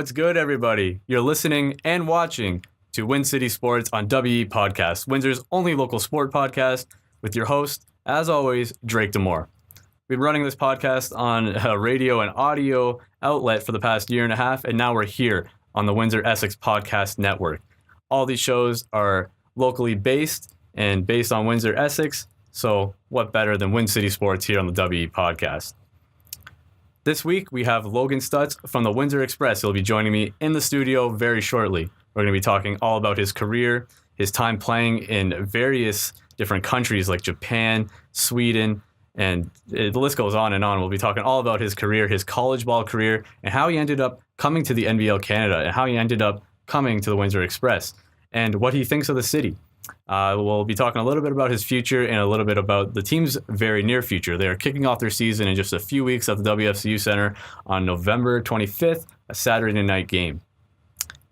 What's good, everybody? You're listening and watching to WinCity Sports on WEpodcast, Windsor's only local sport podcast, with your host, as always, Drake Demore. We've been running this podcast on a radio and audio outlet for the past year and a half, and now we're here on the Windsor Essex Podcast Network. All these shows are locally based and based on Windsor Essex, so what better than WinCity Sports here on the WEpodcast? This week, we have Logan Stutz from the Windsor Express. He'll be joining me in the studio very shortly. We're going to be talking all about his career, his time playing in various different countries like Japan, Sweden, and the list goes on and on. We'll be talking all about his career, his college ball career, and how he ended up coming to the NBL Canada, and how he ended up coming to the Windsor Express, and what he thinks of the city. We'll be talking a little bit about his future and a little bit about the team's very near future. They are kicking off their season in just a few weeks at the WFCU Center on November 25th, a Saturday night game.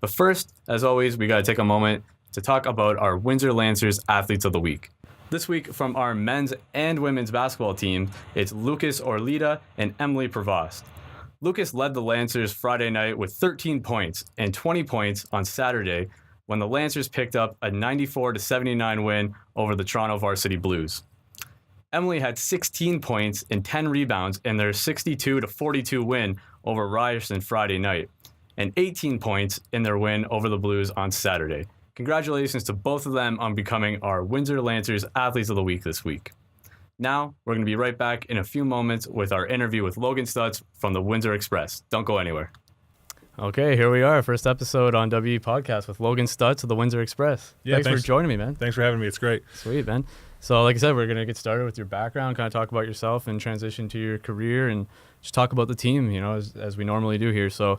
But first, as always, we got to take a moment to talk about our Windsor Lancers Athletes of the Week. This week, from our men's and women's basketball team, it's Lucas Orlita and Emily Prevost. Lucas led the Lancers Friday night with 13 points and 20 points on Saturday, when the Lancers picked up a 94-79 win over the Toronto Varsity Blues. Emily had 16 points and 10 rebounds in their 62-42 win over Ryerson Friday night, and 18 points in their win over the Blues on Saturday. Congratulations to both of them on becoming our Windsor Lancers Athletes of the Week this week. Now, we're going to be right back in a few moments with our interview with Logan Stutz from the Windsor Express. Don't go anywhere. Okay, here we are, first episode on WEpodcast with Logan Stutz of the Windsor Express. Thanks for joining me, man. Thanks for having me. It's great. Sweet, man. So, like I said, we're going to get started with your background, kind of talk about yourself and transition to your career, and just talk about the team, you know, as we normally do here. So,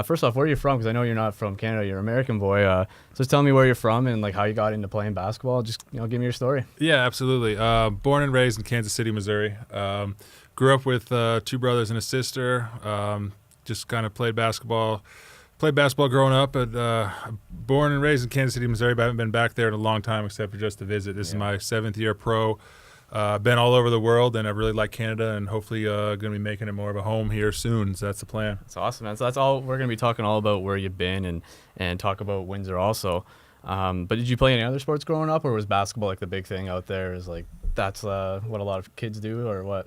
first off, where are you from? Because I know you're not from Canada. You're an American boy. So just tell me where you're from and like how you got into playing basketball. Just, you know, give me your story. Yeah, absolutely. Born and raised in Kansas City, Missouri. Grew up with two brothers and a sister. Just kind of played basketball growing up, but born and raised in Kansas City, Missouri, but I haven't been back there in a long time except for just to visit. This is my 7th year pro. Been all over the world, and I really like Canada, and hopefully going to be making it more of a home here soon, so that's the plan. That's awesome, man. So that's all we're going to be talking all about, where you've been and talk about Windsor also. But did you play any other sports growing up, or was basketball like the big thing out there? Is like that's what a lot of kids do, or what?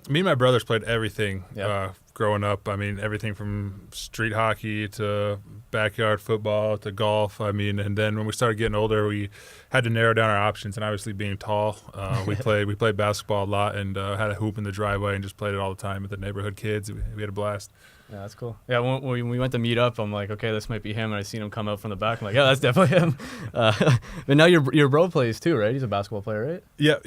Me and my brothers played everything. Yep. Growing up, I mean, everything from street hockey to backyard football to golf. I mean, and then when we started getting older, we had to narrow down our options. And obviously, being tall, we played basketball a lot, and had a hoop in the driveway and just played it all the time with the neighborhood kids. We had a blast. Yeah, that's cool. Yeah, when we went to meet up, I'm like, okay, this might be him. And I seen him come out from the back. I'm like, yeah, that's definitely him. But now your bro plays too, right? He's a basketball player, right? Yep.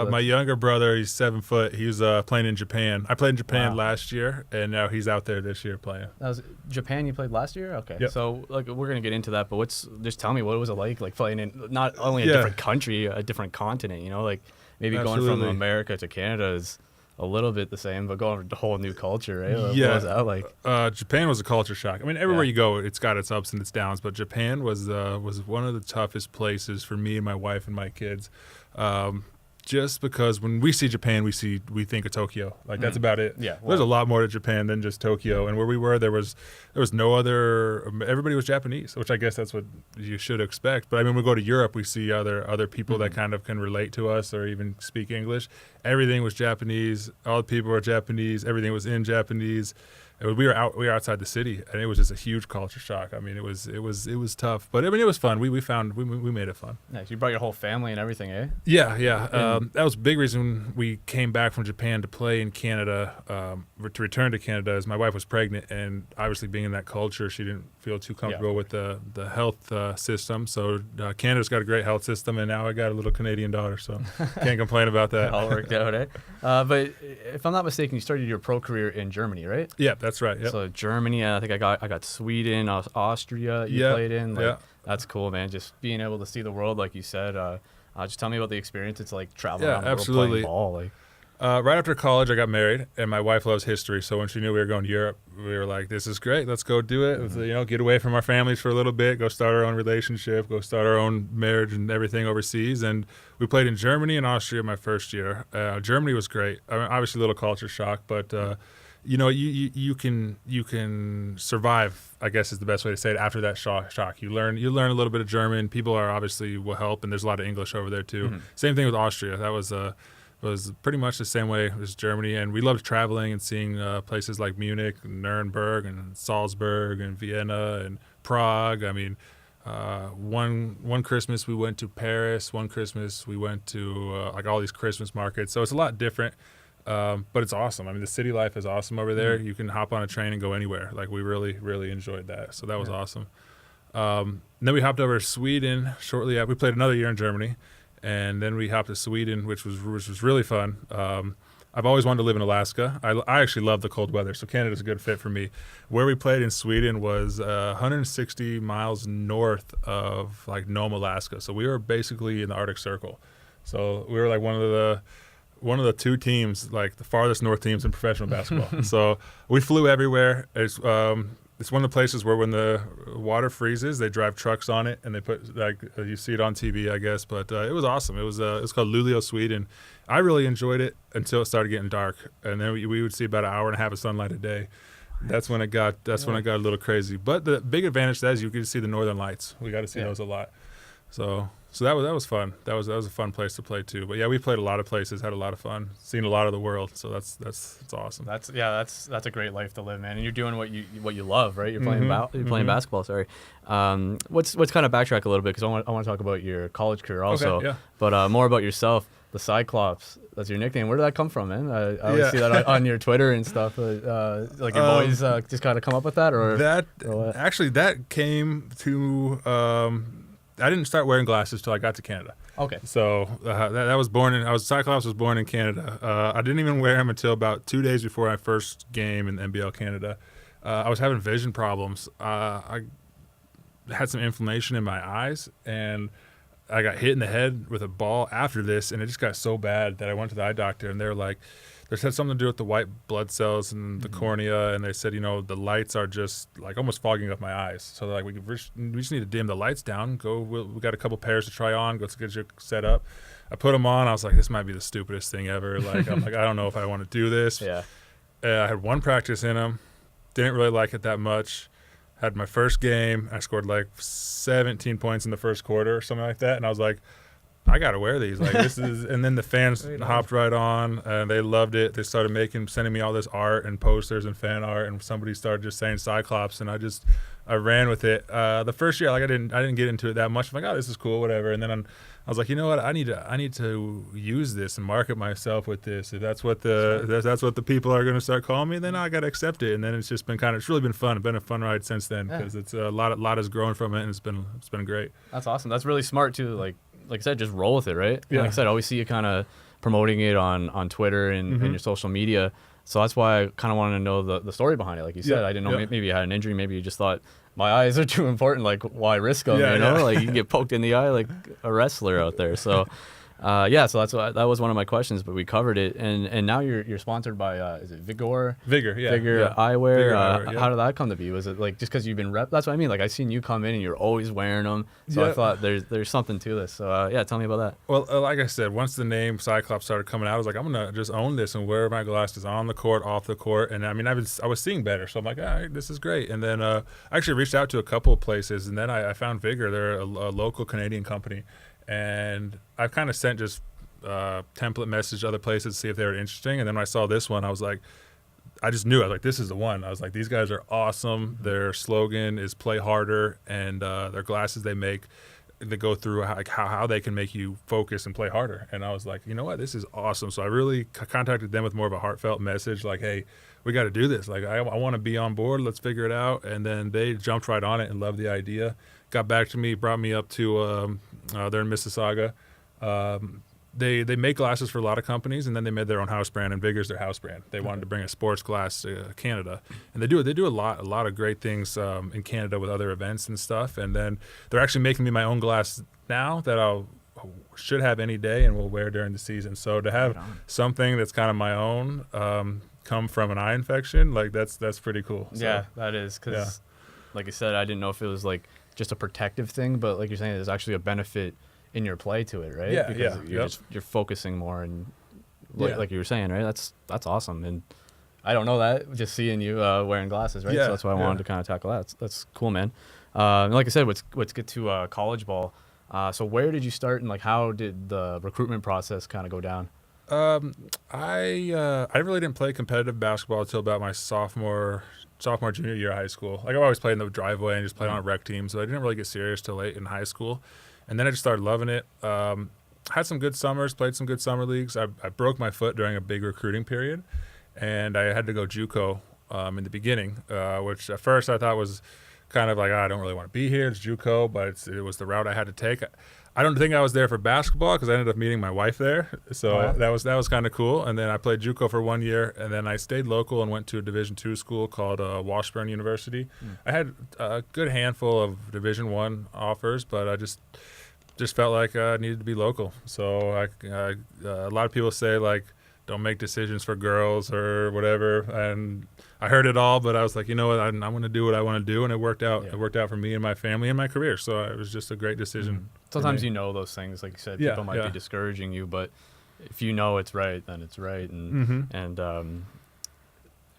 My younger brother, he's 7 foot. He was playing in Japan. I played in Japan last year, and now he's out there this year playing. That was Japan you played last year? Okay. Yep. So like we're going to get into that, but just tell me, what was it like playing in not only a different country, a different continent, you know, like maybe Absolutely. Going from America to Canada is a little bit the same, but going to a whole new culture, right? Yeah. What was that like? Japan was a culture shock. I mean, everywhere you go, it's got its ups and its downs, but Japan was one of the toughest places for me and my wife and my kids. Just because when we see Japan, we think of Tokyo. Like that's about it. Yeah, there's a lot more to Japan than just Tokyo. And where we were, there was no other. Everybody was Japanese, which I guess that's what you should expect. But I mean, when we go to Europe, we see other people that kind of can relate to us or even speak English. Everything was Japanese. All the people were Japanese. Everything was in Japanese. We were outside the city, and it was just a huge culture shock. I mean, it was tough, but I mean, it was fun. We made it fun. Nice. You brought your whole family and everything, eh? Yeah. That was a big reason we came back from Japan to play in Canada, to return to Canada, as my wife was pregnant, and obviously being in that culture, she didn't feel too comfortable with the health system. So Canada's got a great health system, and now I got a little Canadian daughter, so can't complain about that. All worked out, eh? But if I'm not mistaken, you started your pro career in Germany, right? Yeah, that's right. Yep. So Germany, I think I got Sweden, Austria. You played in. That's cool, man. Just being able to see the world, like you said. Just tell me about the experience. It's like traveling around the world playing ball. Like, right after college, I got married, and my wife loves history. So when she knew we were going to Europe, we were like, "This is great. Let's go do it. Mm-hmm. You know, get away from our families for a little bit, go start our own relationship, go start our own marriage and everything overseas." And we played in Germany and Austria my first year. Germany was great. I mean, obviously a little culture shock, but you can survive, I guess is the best way to say it, after that shock. You learn a little bit of German. People are obviously will help, and there's a lot of English over there too. Same thing with Austria. That was pretty much the same way as Germany, and we loved traveling and seeing places like Munich, and Nuremberg, and Salzburg, and Vienna, and Prague. I mean, one Christmas we went to Paris. One Christmas we went to like all these Christmas markets. So it's a lot different. But it's awesome. I mean, the city life is awesome over there. You can hop on a train and go anywhere. Like, we really, really enjoyed that. So that was awesome. Then we hopped over to Sweden shortly after. We played another year in Germany, and then we hopped to Sweden, which was really fun. I've always wanted to live in Alaska. I actually love the cold weather, so Canada's a good fit for me. Where we played in Sweden was 160 miles north of, like, Nome, Alaska. So we were basically in the Arctic Circle. So we were like one of the two teams, like the farthest north teams in professional basketball. So we flew everywhere. It's one of the places where when the water freezes, they drive trucks on it, and they put, like, you see it on TV, I guess. But it was awesome. It was called Luleå, Sweden. I really enjoyed it until it started getting dark, and then we would see about an hour and a half of sunlight a day. That's when it got a little crazy. But the big advantage to that is you get to see the northern lights. We got to see those a lot. So that was fun. That was a fun place to play too. But yeah, we played a lot of places, had a lot of fun, seen a lot of the world. So that's awesome. That's a great life to live, man. And you're doing what you love, right? You're playing playing basketball. Sorry. Let's kind of backtrack a little bit because I want to talk about your college career also. Okay, yeah. But more about yourself. The Cyclops. That's your nickname. Where did that come from, man? I always see that on your Twitter and stuff. Like your boys just kind of come up with that, or actually that came to. I didn't start wearing glasses till I got to Canada. Okay. So Cyclops was born in Canada. I didn't even wear them until about 2 days before my first game in NBL Canada. I was having vision problems. I had some inflammation in my eyes, and I got hit in the head with a ball after this, and it just got so bad that I went to the eye doctor, and they were like, this had something to do with the white blood cells and the cornea, and they said, the lights are just like almost fogging up my eyes. So they're like, we just need to dim the lights down. We got a couple pairs to try on. Let's get you set up. I put them on. I was like, this might be the stupidest thing ever. Like, I'm like, I don't know if I want to do this. Yeah. I had one practice in them. Didn't really like it that much. Had my first game. I scored like 17 points in the first quarter or something like that. And I was like, I got to wear these. Like, this is, and then the fans hopped right on, and they loved it. They started sending me all this art and posters and fan art, and somebody started just saying Cyclops, and I ran with it. The first year, like, I didn't get into it that much. I'm like, oh, this is cool, whatever. And then I was like, you know what? I need to use this and market myself with this. If that's what the people are going to start calling me, then I got to accept it. And then it's just been it's really been fun. It's been a fun ride since then because it's a lot has grown from it, and it's been great. That's awesome. That's really smart too. Like I said, just roll with it, right? Yeah. Like I said, I always see you kind of promoting it on Twitter and your social media. So that's why I kind of wanted to know the story behind it. Like you said, I didn't know, maybe you had an injury. Maybe you just thought, my eyes are too important. Like, why risk them, Like, you can get poked in the eye like a wrestler out there. So, so that was one of my questions, but we covered it. And now you're sponsored by, is it Vigor? Vigor Eyewear. Vigor Eyewear, How did that come to be? Was it like just because you've been that's what I mean. Like, I seen you come in and you're always wearing them. So I thought there's something to this. So tell me about that. Well, like I said, once the name Cyclops started coming out, I was like, I'm gonna just own this and wear my glasses on the court, off the court. And I mean, I was seeing better, so I'm like, all right, this is great. And then I actually reached out to a couple of places, and then I found Vigor. They're a local Canadian company, and I've kind of sent just template message to other places to see if they were interesting. And then when I saw this one, I was like, I just knew. I was like, this is the one. I was like, these guys are awesome. Their slogan is play harder, and their glasses they make, they go through how they can make you focus and play harder. And I was like, you know what, this is awesome. So I really contacted them with more of a heartfelt message, like, hey, we got to do this. Like, I want to be on board. Let's figure it out. And then they jumped right on it and loved the idea. Got back to me, brought me up to they're in Mississauga. They make glasses for a lot of companies, and then they made their own house brand, and Vigor's their house brand. They wanted to bring a sports glass to Canada, and they do a lot of great things in Canada with other events and stuff. And then they're actually making me my own glass now that I should have any day and will wear during the season. So to have something that's kind of my own come from an eye infection, like that's pretty cool. So, yeah, that is, because like I said, I didn't know if it was like just a protective thing, but like you're saying, there's actually a benefit in your play to it, right? Yeah, because you're focusing more, and like you were saying, right? That's awesome. And I don't know that. Just seeing you wearing glasses, right? Yeah, So that's why I wanted to kind of tackle that. That's cool, man. And like I said, let's get to college ball. So where did you start, and like how did the recruitment process kind of go down? I really didn't play competitive basketball until about my sophomore junior year of high school. Like I've always played in the driveway and just played on a rec team, so I didn't really get serious till late in high school. And then I just started loving it. Had some good summers, played some good summer leagues. I broke my foot during a big recruiting period, and I had to go JUCO in the beginning, which at first I thought was kind of like, I don't really want to be here. It's JUCO, but it was the route I had to take. I don't think I was there for basketball because I ended up meeting my wife there, so that was kind of cool. And then I played JUCO for 1 year, and then I stayed local and went to a Division II school called Washburn University. I had a good handful of Division I offers, but I just felt like I needed to be local. So a lot of people say like, don't make decisions for girls or whatever, and I heard it all, but I was like, you know what, I'm going to do what I want to do, and it worked out. Yeah. It worked out for me and my family and my career, so it was just a great decision. Sometimes you know those things, like you said, people might be discouraging you, but if you know it's right, then it's right. And and I don't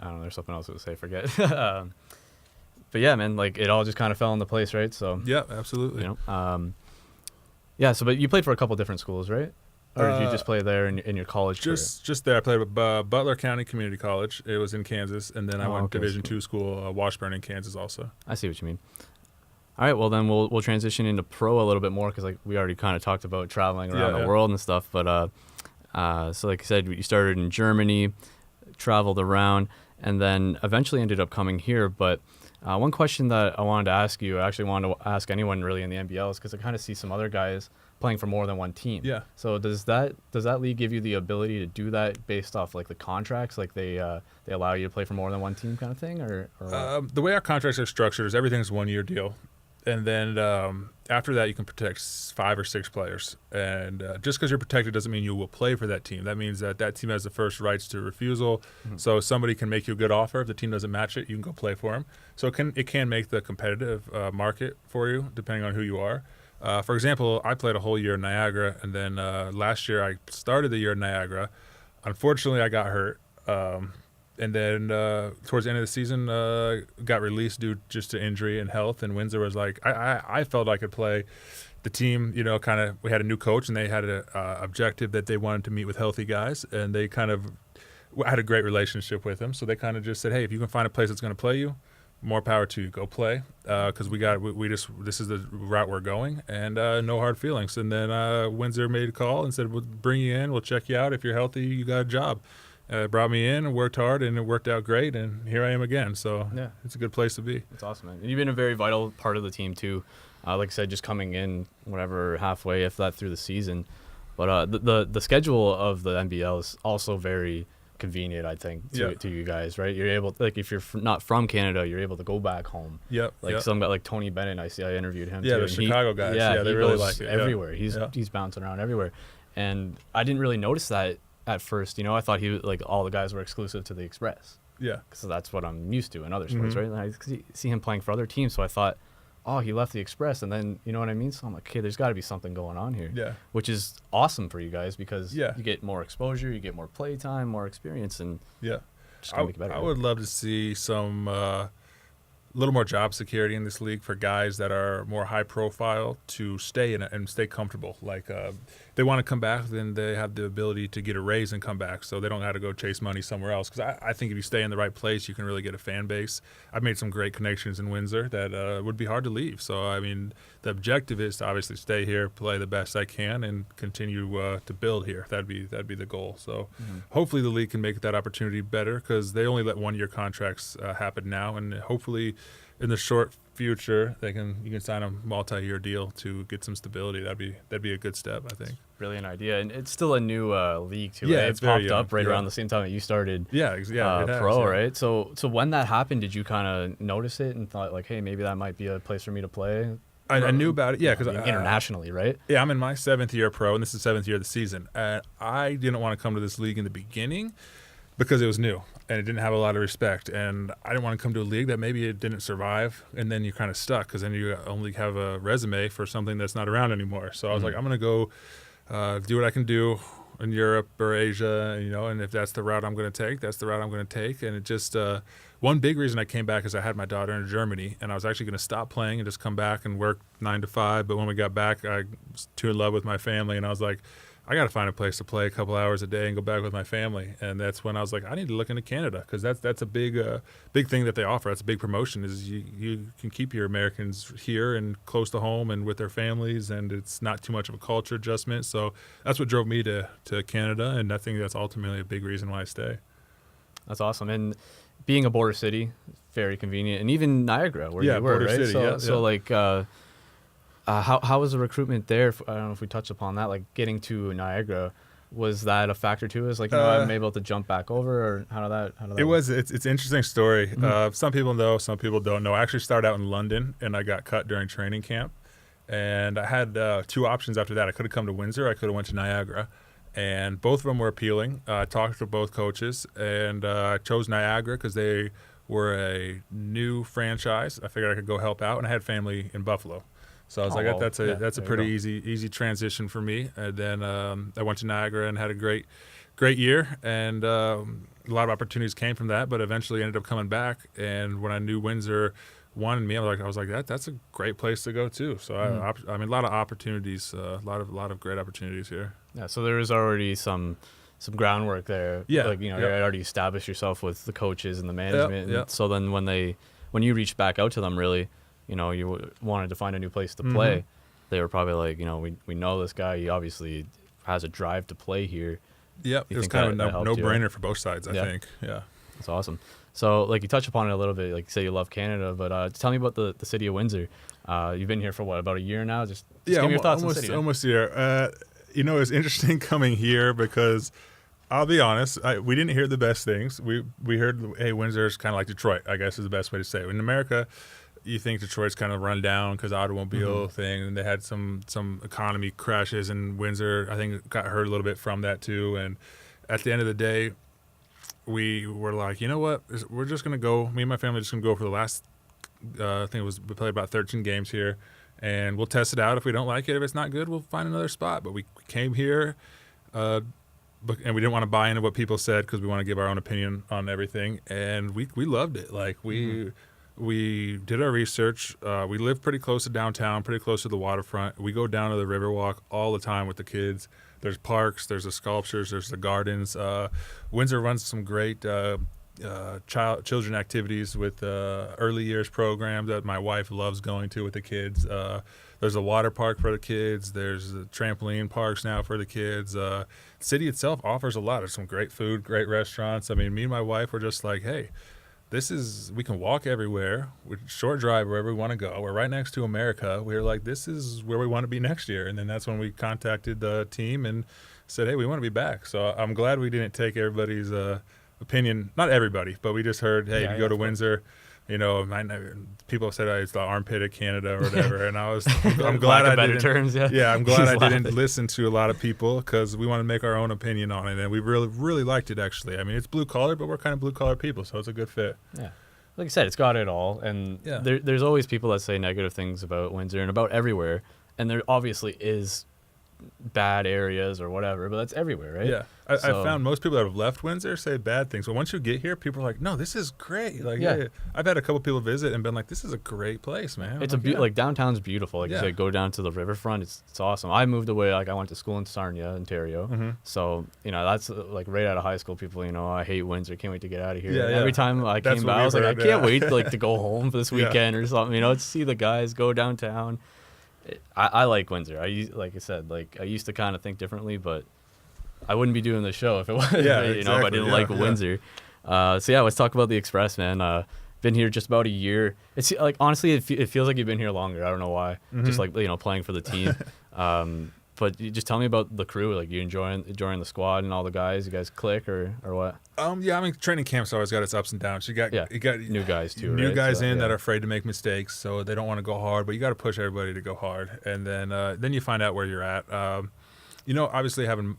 know, there's something else I would say, forget. But yeah, man, like it all just kind of fell into place, right? So yeah, absolutely. You know, yeah. So, but you played for a couple different schools, right? Or did you just play there in your college career? Just there. I played with Butler County Community College. It was in Kansas. And then I went to Division II school, Washburn in Kansas also. I see what you mean. All right, well, then we'll transition into pro a little bit more because like we already kind of talked about traveling around the world and stuff. But so like I said, you started in Germany, traveled around, and then eventually ended up coming here. But one question that I wanted to ask you, I actually wanted to ask anyone really in the NBL, is because I kind of see some other guys playing for more than one team. Yeah. So does that league give you the ability to do that based off like the contracts, like they allow you to play for more than one team kind of thing, or the way our contracts are structured is everything's 1 year deal, and then after that you can protect 5 or 6 players, and just because you're protected doesn't mean you will play for that team. That means that team has the first rights to refusal. So somebody can make you a good offer. If the team doesn't match it, you can go play for them. So it can make the competitive market for you depending on who you are. For example, I played a whole year in Niagara, and then last year I started the year in Niagara. Unfortunately, I got hurt, and then towards the end of the season, got released due just to injury and health. And Windsor was like, I felt I could play. The team, you know, kind of, we had a new coach, and they had an objective that they wanted to meet with healthy guys, and they kind of had a great relationship with him. So they kind of just said, hey, if you can find a place that's going to play you, more power to you. Go play, because this is the route we're going, and no hard feelings. And then Windsor made a call and said, we'll bring you in, we'll check you out. If you're healthy, you got a job. Brought me in and worked hard, and it worked out great, and here I am again. So yeah, it's a good place to be. It's awesome, man. And you've been a very vital part of the team too. Like I said, just coming in whatever halfway, if that, through the season. But the schedule of the NBL is also very convenient, I think, to you guys, right? You're able, like, if you're not from Canada, you're able to go back home. Some guy like Tony Bennett, I interviewed him too. The Chicago guys. Yeah, they really like it. Everywhere. He's bouncing around everywhere. And I didn't really notice that at first, you know. I thought he was like, all the guys were exclusive to the Express. Yeah. Because that's what I'm used to in other sports, right? And I see him playing for other teams, so I thought, oh, he left the Express, and then, you know what I mean? So I'm like, okay, there's got to be something going on here. Yeah. Which is awesome for you guys, because you get more exposure, you get more play time, more experience, and just make it better. I would love to see some little more job security in this league for guys that are more high profile to stay in it and stay comfortable. Like if they want to come back, then they have the ability to get a raise and come back, so they don't have to go chase money somewhere else. Because I think if you stay in the right place, you can really get a fan base. I've made some great connections in Windsor that would be hard to leave. So I mean, the objective is to obviously stay here, play the best I can, and continue to build here. That'd be the goal. So hopefully the league can make that opportunity better, because they only let 1 year contracts happen now, and hopefully in the short future you can sign a multi-year deal to get some stability. That'd be a good step, I think. Brilliant idea. And it's still a new league too. Yeah, it's popped up right around the same time that you started. Pro, right? So when that happened, did you kind of notice it and thought like, hey, maybe that might be a place for me to play? I knew about it, because internationally, right? Yeah, I'm in my 7th year pro, and this is the 7th year of the season. I didn't want to come to this league in the beginning because it was new and it didn't have a lot of respect, and I didn't want to come to a league that maybe it didn't survive, and then you're kind of stuck, because then you only have a resume for something that's not around anymore. So I was like, I'm going to go do what I can do, in Europe or Asia, and if that's the route I'm going to take, that's the route I'm going to take. And it just one big reason I came back is I had my daughter in Germany, and I was actually going to stop playing and just come back and work 9 to 5. But when we got back, I was too in love with my family, and I was like, I got to find a place to play a couple hours a day and go back with my family. And that's when I was like, I need to look into Canada, because that's a big thing that they offer. That's a big promotion, is you can keep your Americans here and close to home and with their families, and it's not too much of a culture adjustment. So that's what drove me to Canada, and I think that's ultimately a big reason why I stay. That's awesome. And being a border city, very convenient. And even Niagara, where you were, border right? city, So like, how was the recruitment there? I don't know if we touched upon that. Like getting to Niagara, was that a factor too? Is like, I'm able to jump back over, or how did that? It was. It's an interesting story. Some people know, some people don't know. I actually started out in London, and I got cut during training camp. And I had 2 options after that. I could have come to Windsor. I could have went to Niagara. And both of them were appealing. I talked to both coaches, and I chose Niagara because they were a new franchise. I figured I could go help out, and I had family in Buffalo. So I was like, that's a pretty easy transition for me. And then I went to Niagara and had a great year, and a lot of opportunities came from that. But eventually ended up coming back. And when I knew Windsor wanted me, I was like, that's a great place to go too. So I mean, a lot of opportunities, a lot of great opportunities here. Yeah. So there was already some groundwork there. Yeah. Like, you already established yourself with the coaches and the management. And so then when you reached back out to them, really, you wanted to find a new place to play, they were probably like, we know this guy. He obviously has a drive to play here. Yep. It was kind of a no-brainer for both sides, I think. Yeah. That's awesome. So, like, you touched upon it a little bit, like you say you love Canada, but tell me about the city of Windsor. You've been here for what, about a year now? Just give me your thoughts on the city. Almost a year. It's interesting coming here because I'll be honest, we didn't hear the best things. We heard, hey, Windsor's kind of like Detroit, I guess is the best way to say it. In America, you think Detroit's kind of run down because automobile thing, and they had some economy crashes, and Windsor, I think, got hurt a little bit from that too. And at the end of the day, we were like, you know what? We're just going to go. Me and my family are just going to go for the last, I think we played about 13 games here, and we'll test it out. If we don't like it, if it's not good, we'll find another spot. But we came here, and we didn't want to buy into what people said because we want to give our own opinion on everything. And we loved it. Like, we did our research. We live pretty close to downtown, pretty close to the waterfront. We go down to the Riverwalk all the time with the kids. There's parks, there's the sculptures, there's the gardens. Windsor runs some great children activities with early years programs that my wife loves going to with the kids. There's a water park for the kids. There's trampoline parks now for the kids. The city itself offers a lot. There's some great food, great restaurants. I mean, me and my wife were just like, hey, we can walk everywhere, short drive wherever we want to go. We're right next to America. We were like, this is where we want to be next year. And then that's when we contacted the team and said, hey, we want to be back. So I'm glad we didn't take everybody's opinion. Not everybody, but we just heard, hey, if you go to Windsor, people said it's the armpit of Canada or whatever. And I'm glad I didn't. I'm glad I didn't listen to a lot of people, because we want to make our own opinion on it. And we really, really liked it, actually. I mean, it's blue collar, but we're kind of blue collar people, so it's a good fit. Yeah. Like I said, it's got it all. And there's always people that say negative things about Windsor and about everywhere. And there obviously is bad areas or whatever, but that's everywhere, right? Yeah. I found most people that have left Windsor say bad things. But once you get here, people are like, no, this is great. Like, yeah. I've had a couple people visit and been like, this is a great place, man. It's like downtown's beautiful. Like you said, go down to the riverfront. It's awesome. I moved away. Like, I went to school in Sarnia, Ontario. So, that's like right out of high school. People, I hate Windsor. Can't wait to get out of here. Yeah, every time I came back, I was like, I can't wait to go home for this weekend or something, to see the guys, go downtown. I like Windsor. Like I said, I used to kind of think differently, but I wouldn't be doing the show if it wasn't, if I didn't like Windsor. Let's talk about the Express, man. Been here just about a year. It's like, honestly, it feels like you've been here longer. I don't know why. Just like, playing for the team. But you just tell me about the crew. Like, you enjoying the squad and all the guys? You guys click or what? I mean, training camp's always got its ups and downs. You got new guys too. New right? guys that are afraid to make mistakes, so they don't want to go hard. But you got to push everybody to go hard, and then you find out where you're at. Obviously having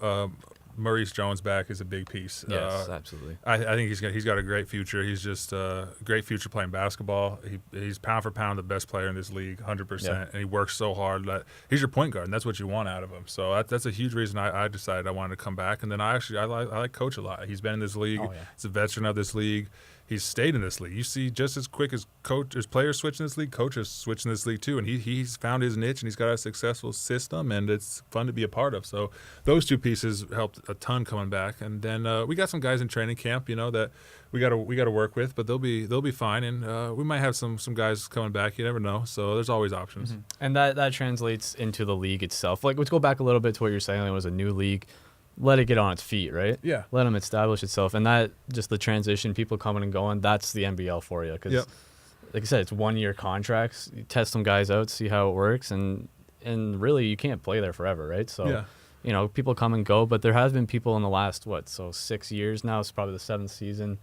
Maurice Jones back is a big piece. Yes, absolutely. I think he's got a great future. He's just a great future playing basketball. He's pound for pound the best player in this league, 100%. Yeah. And he works so hard. He's your point guard, and that's what you want out of him. So that's a huge reason I decided I wanted to come back. And then I like Coach a lot. He's been in this league. Oh, yeah. He's a veteran of this league. He's stayed in this league. You see, just as quick as players switch in this league, coaches switch in this league too. And he's found his niche, and he's got a successful system, and it's fun to be a part of. So those two pieces helped a ton coming back. And then we got some guys in training camp, that we got to work with, but they'll be fine. And we might have some guys coming back. You never know. So there's always options. Mm-hmm. And that translates into the league itself. Like, let's go back a little bit to what you're saying. It was a new league. Let it get on its feet, right? Yeah. Let them establish itself. And that, just the transition, people coming and going, that's the NBL for you. Because, like I said, it's 1-year contracts. You test some guys out, see how it works. And really, you can't play there forever, right? So, people come and go. But there has been people in the last, 6 years now. It's probably the 7th season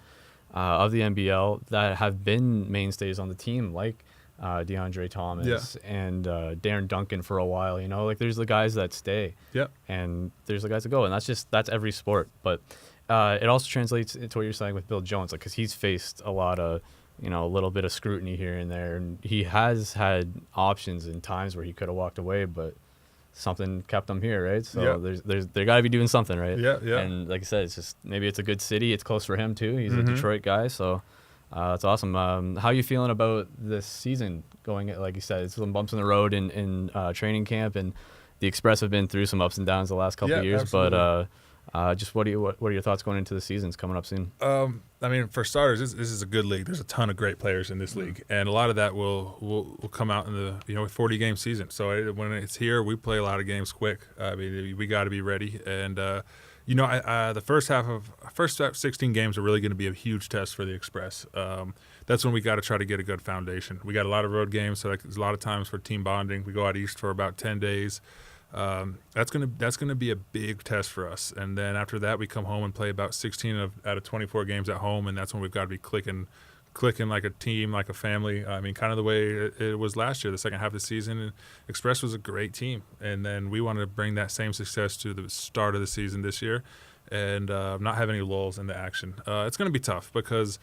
of the NBL that have been mainstays on the team, like DeAndre Thomas and Darren Duncan for a while. There's the guys that stay, and there's the guys that go, and that's every sport. But it also translates into what you're saying with Bill Jones, because he's faced a lot of a little bit of scrutiny here and there, and he has had options in times where he could have walked away, but something kept him here, right? So they got to be doing something, right? Yeah. And like I said, it's just maybe it's a good city. It's close for him too. He's a Detroit guy, so. That's awesome. How are you feeling about this season going? Like you said, it's some bumps in the road in training camp, and the Express have been through some ups and downs the last couple of years. Absolutely. But just what are your thoughts going into the season? It's coming up soon. For starters, this is a good league. There's a ton of great players in this league, and a lot of that will come out in the 40-game season. So when it's here, we play a lot of games quick. We got to be ready, and the first 16 games are really going to be a huge test for the Express. That's when we got to try to get a good foundation. We got a lot of road games, so there's a lot of times for team bonding. We go out east for about 10 days. That's gonna be a big test for us. And then after that, we come home and play about 16 out of 24 games at home, and that's when we've got to be clicking like a team, like a family. Kind of the way it was last year, the second half of the season. And Express was a great team, and then we want to bring that same success to the start of the season this year, and not have any lulls in the action. It's going to be tough because,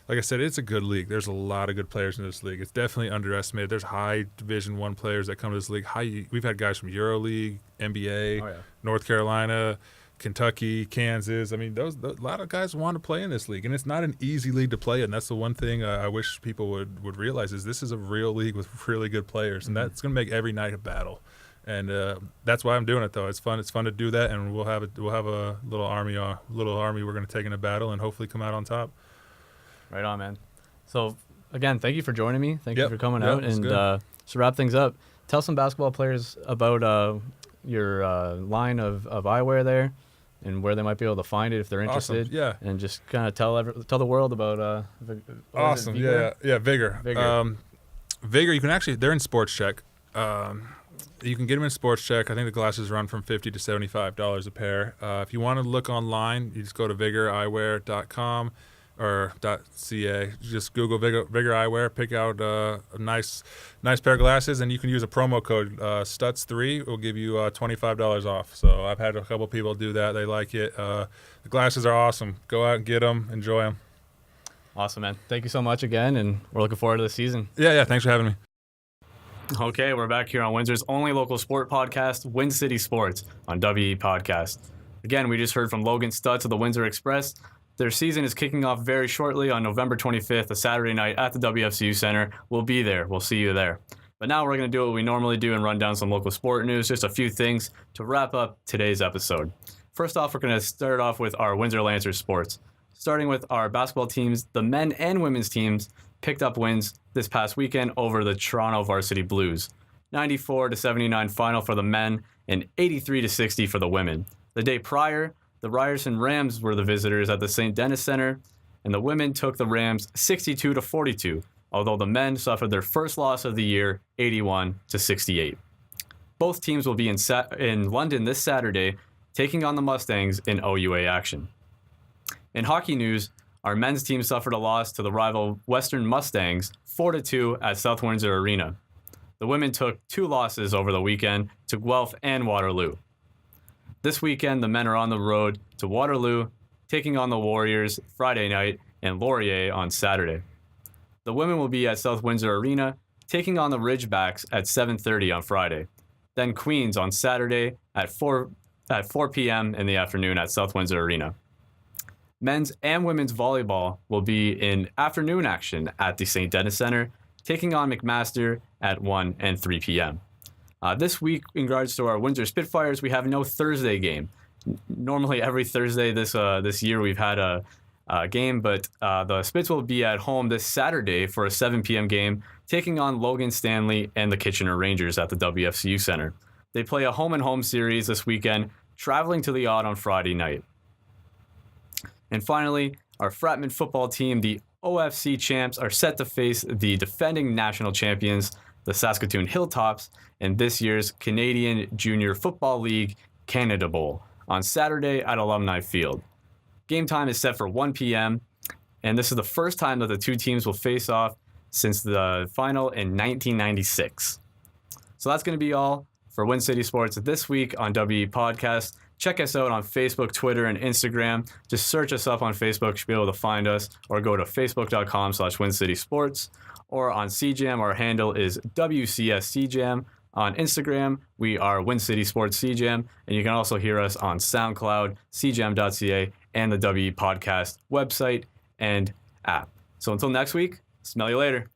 like I said, it's a good league. There's a lot of good players in this league. It's definitely underestimated. There's high Division I players that come to this league. We've had guys from EuroLeague, NBA, North Carolina, Kentucky, Kansas. A lot of guys want to play in this league, and it's not an easy league to play in. That's the one thing I wish people would realize is this is a real league with really good players, and that's going to make every night a battle. And that's why I'm doing it, though. It's fun. It's fun to do that, and we'll have a little army we're going to take in a battle and hopefully come out on top. Right on, man. So again, thank you for joining me. Thank you for coming out, and to wrap things up, tell some basketball players about your line of eyewear there, and where they might be able to find it if they're interested. Awesome. Yeah. And just kind of tell the world about awesome. Vigor? Yeah. Vigor. Vigor. You can actually, they're in Sports Check. You can get them in Sports Check. I think the glasses run from $50 to $75 a pair. If you want to look online, you just go to vigoreyewear.com or .ca. Just Google Vigor Eyewear, pick out a nice pair of glasses, and you can use a promo code Stutz3. It will give you $25 off. So I've had a couple people do that. They like it. The glasses are awesome. Go out and get them. Enjoy them. Awesome, man. Thank you so much again, and we're looking forward to the season. Yeah. Thanks for having me. Okay, we're back here on Windsor's only local sport podcast, WinCity Sports, on WEpodcast. Again, we just heard from Logan Stutz of the Windsor Express. Their season is kicking off very shortly on November 25th, a Saturday night at the WFCU Center. We'll be there. We'll see you there. But now we're going to do what we normally do and run down some local sport news, just a few things to wrap up today's episode. First off, we're going to start off with our Windsor Lancers sports. Starting with our basketball teams, the men and women's teams picked up wins this past weekend over the Toronto Varsity Blues. 94-79 final for the men and 83-60 for the women. The day prior, the Ryerson Rams were the visitors at the St. Denis Center, and the women took the Rams 62-42, although the men suffered their first loss of the year, 81-68. Both teams will be in London this Saturday, taking on the Mustangs in OUA action. In hockey news, our men's team suffered a loss to the rival Western Mustangs, 4-2 at South Windsor Arena. The women took 2 losses over the weekend to Guelph and Waterloo. This weekend, the men are on the road to Waterloo, taking on the Warriors Friday night and Laurier on Saturday. The women will be at South Windsor Arena, taking on the Ridgebacks at 7:30 on Friday. Then Queens on Saturday at 4 p.m. in the afternoon at South Windsor Arena. Men's and women's volleyball will be in afternoon action at the St. Denis Center, taking on McMaster at 1 and 3 p.m. This week, in regards to our Windsor Spitfires, we have no Thursday game. Normally, every Thursday this year we've had a game, but the Spits will be at home this Saturday for a 7 p.m. game, taking on Logan Stanley and the Kitchener Rangers at the WFCU Center. They play a home-and-home series this weekend, traveling to the Odd on Friday night. And finally, our Fratmen Football Team, the OFC champs, are set to face the defending national champions, the Saskatoon Hilltops, in this year's Canadian Junior Football League Canada Bowl on Saturday at Alumni Field. Game time is set for 1 p.m., and this is the first time that the two teams will face off since the final in 1996. So that's going to be all for WinCity Sports this week on WEpodcast. Check us out on Facebook, Twitter, and Instagram. Just search us up on Facebook. You should be able to find us, or go to facebook.com/WinCitySports. Or on CJAM, our handle is WCSCJAM. On Instagram, we are WinCity Sports CJAM. And you can also hear us on SoundCloud, cjam.ca, and the WEpodcast website and app. So until next week, smell you later.